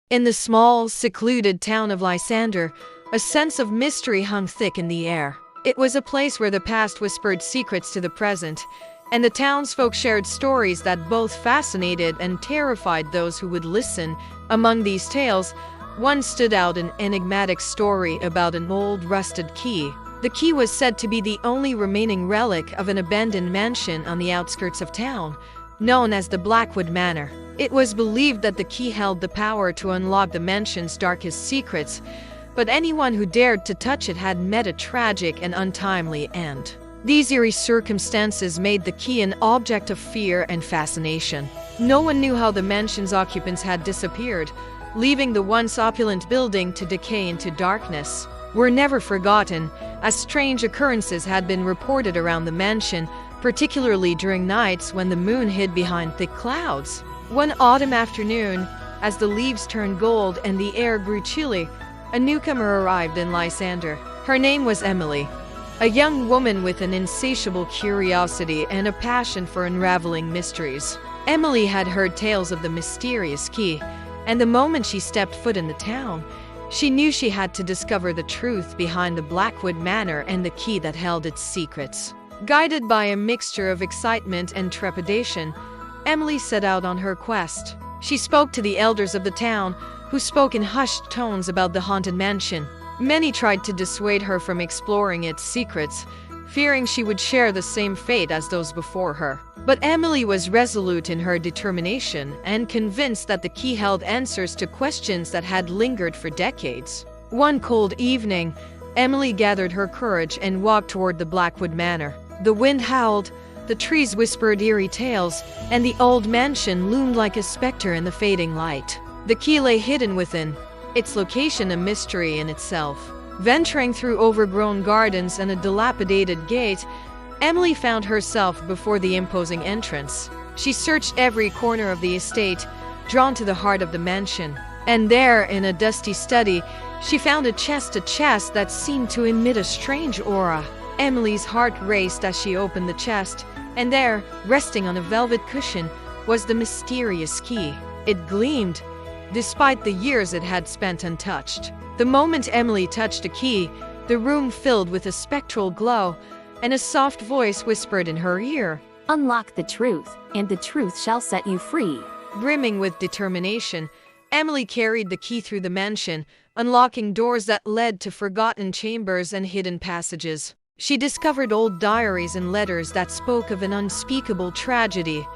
In the small, secluded town of Lysander, a sense of mystery hung thick in the air. It was a place where the past whispered secrets to the present, and the townsfolk shared stories that both fascinated and terrified those who would listen. Among these tales, one stood out: an enigmatic story about an old rusted key. The key was said to be the only remaining relic of an abandoned mansion on the outskirts of town, known as the Blackwood Manor. It was believed that the key held the power to unlock the mansion's darkest secrets, but anyone who dared to touch it had met a tragic and untimely end. These eerie circumstances made the key an object of fear and fascination. No one knew how the mansion's occupants had disappeared, leaving the once opulent building to decay into darkness. Were never forgotten, as strange occurrences had been reported around the mansion, particularly during nights when the moon hid behind thick clouds. One autumn afternoon, as the leaves turned gold and the air grew chilly, a newcomer arrived in Lysander. Her name was Emily, a young woman with an insatiable curiosity and a passion for unraveling mysteries. Emily had heard tales of the mysterious key, and the moment she stepped foot in the town, she knew she had to discover the truth behind the Blackwood Manor and the key that held its secrets. Guided by a mixture of excitement and trepidation, Emily set out on her quest. She spoke to the elders of the town, who spoke in hushed tones about the haunted mansion. Many tried to dissuade her from exploring its secrets, fearing she would share the same fate as those before her. But Emily was resolute in her determination and convinced that the key held answers to questions that had lingered for decades. One cold evening, Emily gathered her courage and walked toward the Blackwood Manor. The wind howled, the trees whispered eerie tales, and the old mansion loomed like a specter in the fading light. The key lay hidden within, its location a mystery in itself. Venturing through overgrown gardens and a dilapidated gate, Emily found herself before the imposing entrance. She searched every corner of the estate, drawn to the heart of the mansion. And there, in a dusty study, she found a chest that seemed to emit a strange aura. Emily's heart raced as she opened the chest, and there, resting on a velvet cushion, was the mysterious key. It gleamed, despite the years it had spent untouched. The moment Emily touched the key, the room filled with a spectral glow, and a soft voice whispered in her ear, "Unlock the truth, and the truth shall set you free." Brimming with determination, Emily carried the key through the mansion, unlocking doors that led to forgotten chambers and hidden passages. She discovered old diaries and letters that spoke of an unspeakable tragedy,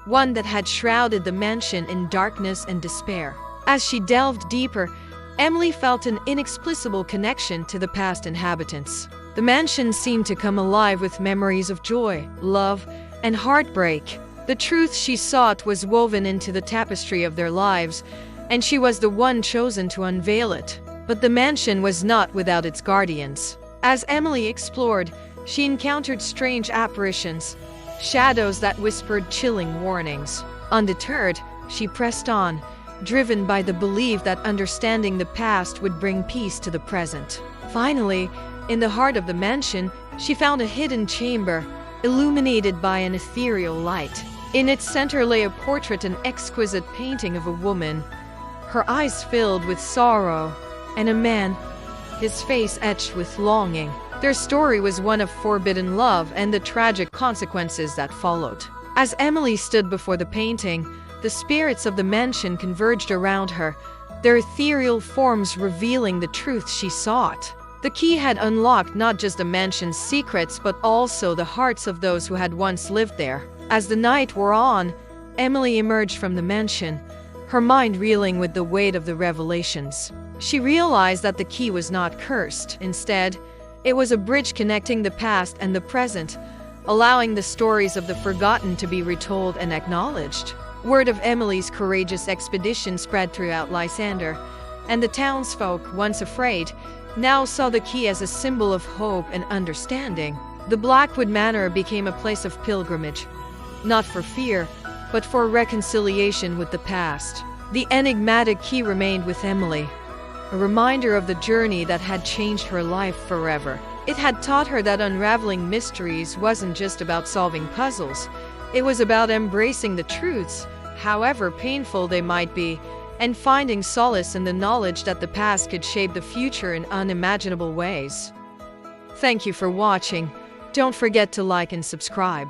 one that had shrouded the mansion in darkness and despair. As she delved deeper, Emily felt an inexplicable connection to the past inhabitants. The mansion seemed to come alive with memories of joy, love, and heartbreak. The truth she sought was woven into the tapestry of their lives, and she was the one chosen to unveil it. But the mansion was not without its guardians. As Emily explored, she encountered strange apparitions, shadows that whispered chilling warnings. Undeterred, she pressed on, driven by the belief that understanding the past would bring peace to the present. Finally, in the heart of the mansion, she found a hidden chamber, illuminated by an ethereal light. In its center lay a portrait, an exquisite painting of a woman, her eyes filled with sorrow, and a man, his face etched with longing. Their story was one of forbidden love and the tragic consequences that followed. As Emily stood before the painting, the spirits of the mansion converged around her, their ethereal forms revealing the truth she sought. The key had unlocked not just the mansion's secrets but also the hearts of those who had once lived there. As the night wore on, Emily emerged from the mansion, her mind reeling with the weight of the revelations. She realized that the key was not cursed. Instead, it was a bridge connecting the past and the present, allowing the stories of the forgotten to be retold and acknowledged. Word of Emily's courageous expedition spread throughout Lysander, and the townsfolk, once afraid, now saw the key as a symbol of hope and understanding. The Blackwood Manor became a place of pilgrimage, not for fear, but for reconciliation with the past. The enigmatic key remained with Emily, a reminder of the journey that had changed her life forever. It had taught her that unraveling mysteries wasn't just about solving puzzles. It was about embracing the truths, however painful they might be, and finding solace in the knowledge that the past could shape the future in unimaginable ways. Thank you for watching. Don't forget to like and subscribe.